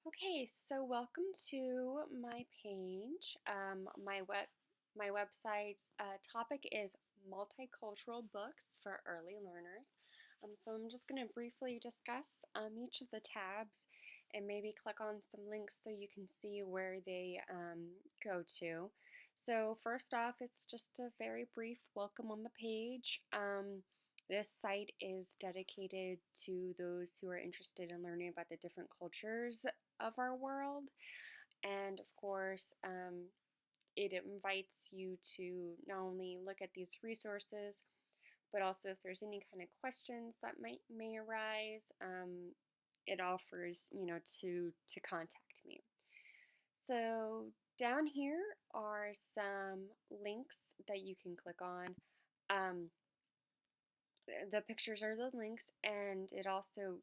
Okay, so welcome to my page. My website's topic is multicultural books for early learners. So I'm just going to briefly discuss each of the tabs and maybe click on some links so you can see where they go to. So first off, it's just a very brief welcome on the page. This site is dedicated to those who are interested in learning about the different cultures of our world. And of course, it invites you to not only look at these resources, but also if there's any kind of questions that may arise, it offers, to contact me. So down here are some links that you can click on. The pictures are the links, and it also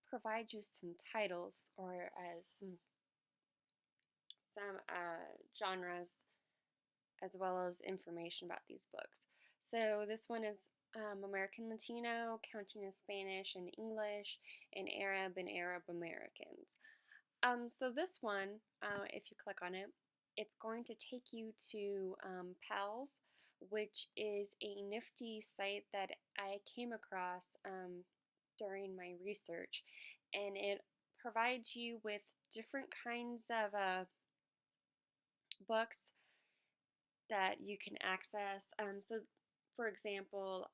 provides you some titles or some genres as well as information about these books. So this one is American Latino, counting in Spanish and English, and Arab Americans. So this one, if you click on it, it's going to take you to PALS, which is a nifty site that I came across during my research, and it provides you with different kinds of books that you can access. So, for example,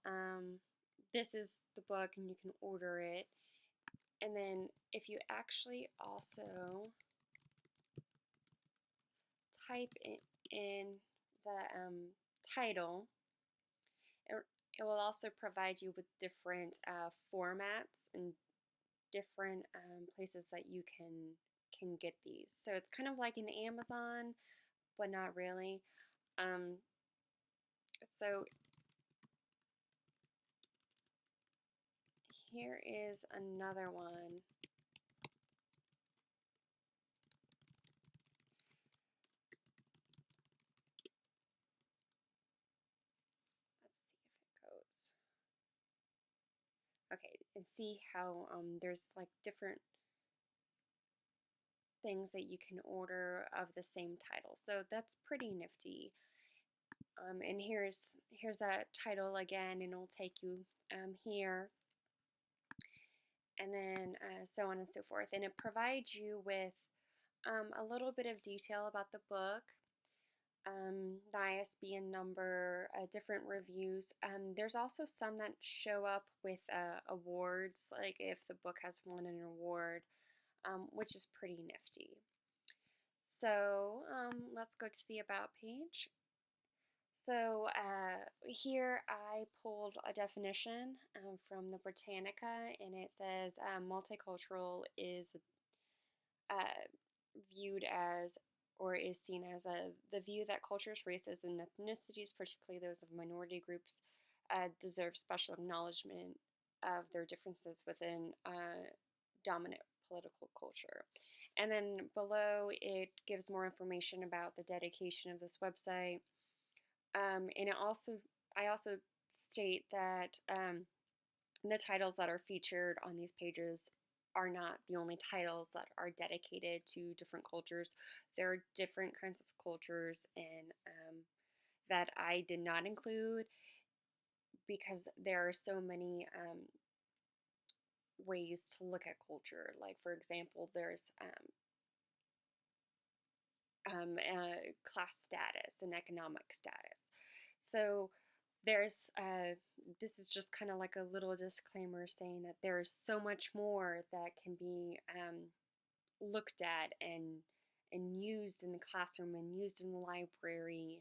this is the book, and you can order it. And then, if you actually also type in the title, it, it will also provide you with different formats and different places that you can get these. So it's kind of like an Amazon, but not really. Um, so here is another one. Let's see if it goes. Okay, and see how there's like different things that you can order of the same title. So that's pretty nifty. And here's that title again, and it'll take you here, and then so on and so forth. And it provides you with a little bit of detail about the book, the ISBN number, different reviews. There's also some that show up with awards, like if the book has won an award, which is pretty nifty. So let's go to the About page. So here I pulled a definition from the Britannica, and it says multicultural is viewed as or is seen as the view that cultures, races, and ethnicities, particularly those of minority groups, deserve special acknowledgement of their differences within dominant political culture. And then below it gives more information about the dedication of this website. And I also state that the titles that are featured on these pages are not the only titles that are dedicated to different cultures. There are different kinds of cultures and that I did not include because there are so many ways to look at culture. Like, for example, there's class status and economic status. So there's this is just kind of like a little disclaimer saying that there's so much more that can be looked at and used in the classroom and used in the library,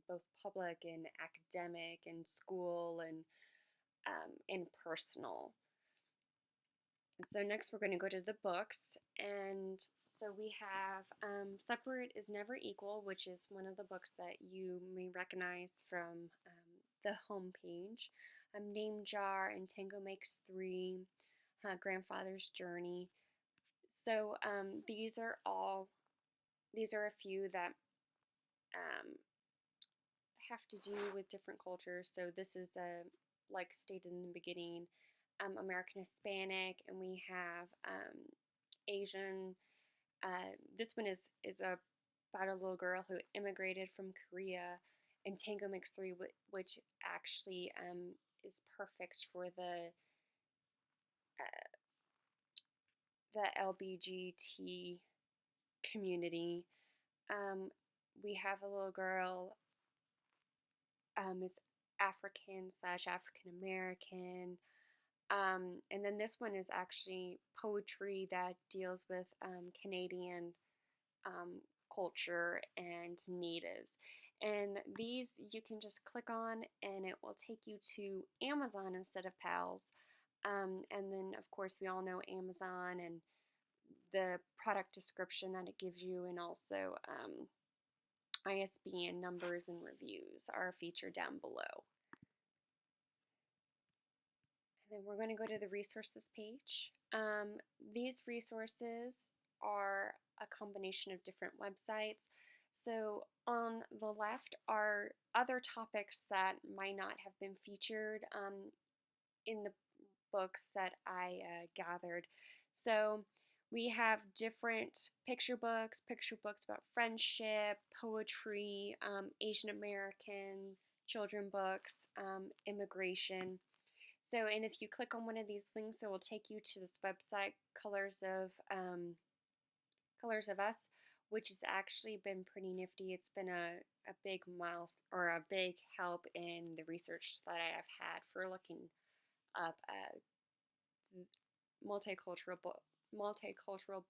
both public and academic and school and personal. So next we're going to go to the books, and so we have Separate is Never Equal, which is one of the books that you may recognize from the home page. Name Jar and Tango Makes Three, Grandfather's Journey. So these are a few that have to do with different cultures. So this is like stated in the beginning, American Hispanic, and we have Asian, This one is about a little girl who immigrated from Korea, and Tango Mix 3, which actually is perfect for the LBGT community. Um, we have a little girl, it's African/African American. And then this one is actually poetry that deals with Canadian culture and natives. And these you can just click on and it will take you to Amazon instead of PALS. And then, of course, we all know Amazon and the product description that it gives you, and also ISBN numbers and reviews are featured down below. And then we're going to go to the resources page. These resources are a combination of different websites. So on the left are other topics that might not have been featured in the books that I gathered. So we have different picture books about friendship, poetry, Asian American children books, immigration. So, and if you click on one of these links, it will take you to this website, Colors of Us, which has actually been pretty nifty. It's been a big a big help in the research that I have had for looking up multicultural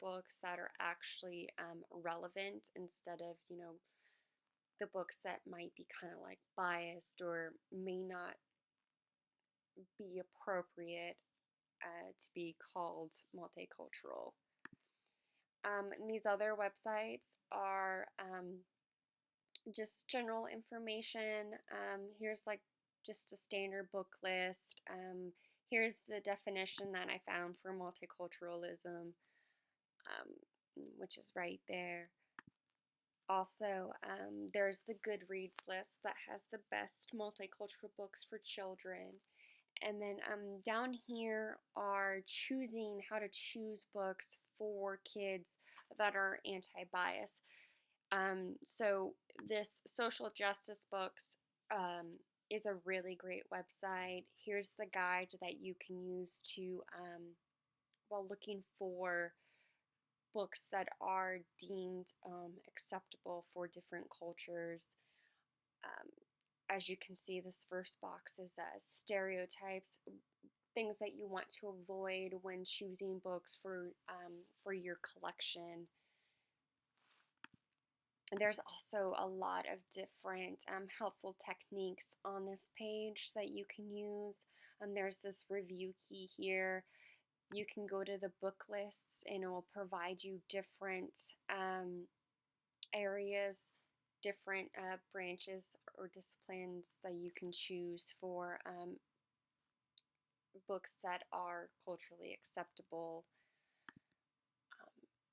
books that are actually relevant, instead of, the books that might be kind of like biased or may not be appropriate to be called multicultural. And these other websites are just general information. Here's like just a standard book list. Here's the definition that I found for multiculturalism, which is right there. Also, there's the Goodreads list that has the best multicultural books for children. And then down here are how to choose books for kids that are anti-bias. So this Social Justice Books is a really great website. Here's the guide that you can use to, while looking for books that are deemed acceptable for different cultures. As you can see, this first box is stereotypes, things that you want to avoid when choosing books for your collection. There's also a lot of different helpful techniques on this page that you can use. There's this review key here. You can go to the book lists and it will provide you different areas, different branches or disciplines that you can choose for books that are culturally acceptable.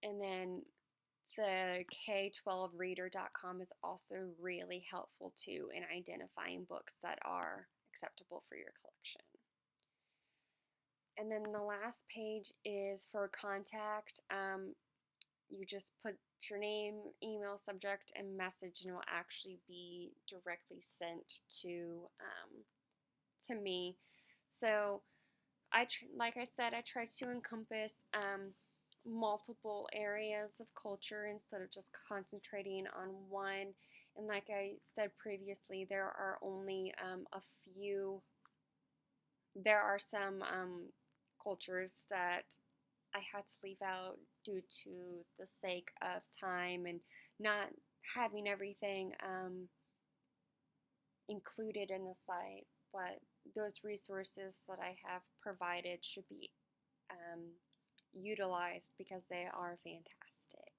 And then the K12reader.com is also really helpful too in identifying books that are acceptable for your collection. And then the last page is for contact. You just put your name, email, subject, and message, and it will actually be directly sent to me. So like I said, I try to encompass multiple areas of culture instead of just concentrating on one. And like I said previously, there are only there are some cultures that I had to leave out due to the sake of time and not having everything included in the site. But those resources that I have provided should be utilized because they are fantastic.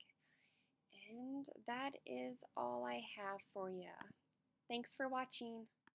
And that is all I have for you. Thanks for watching.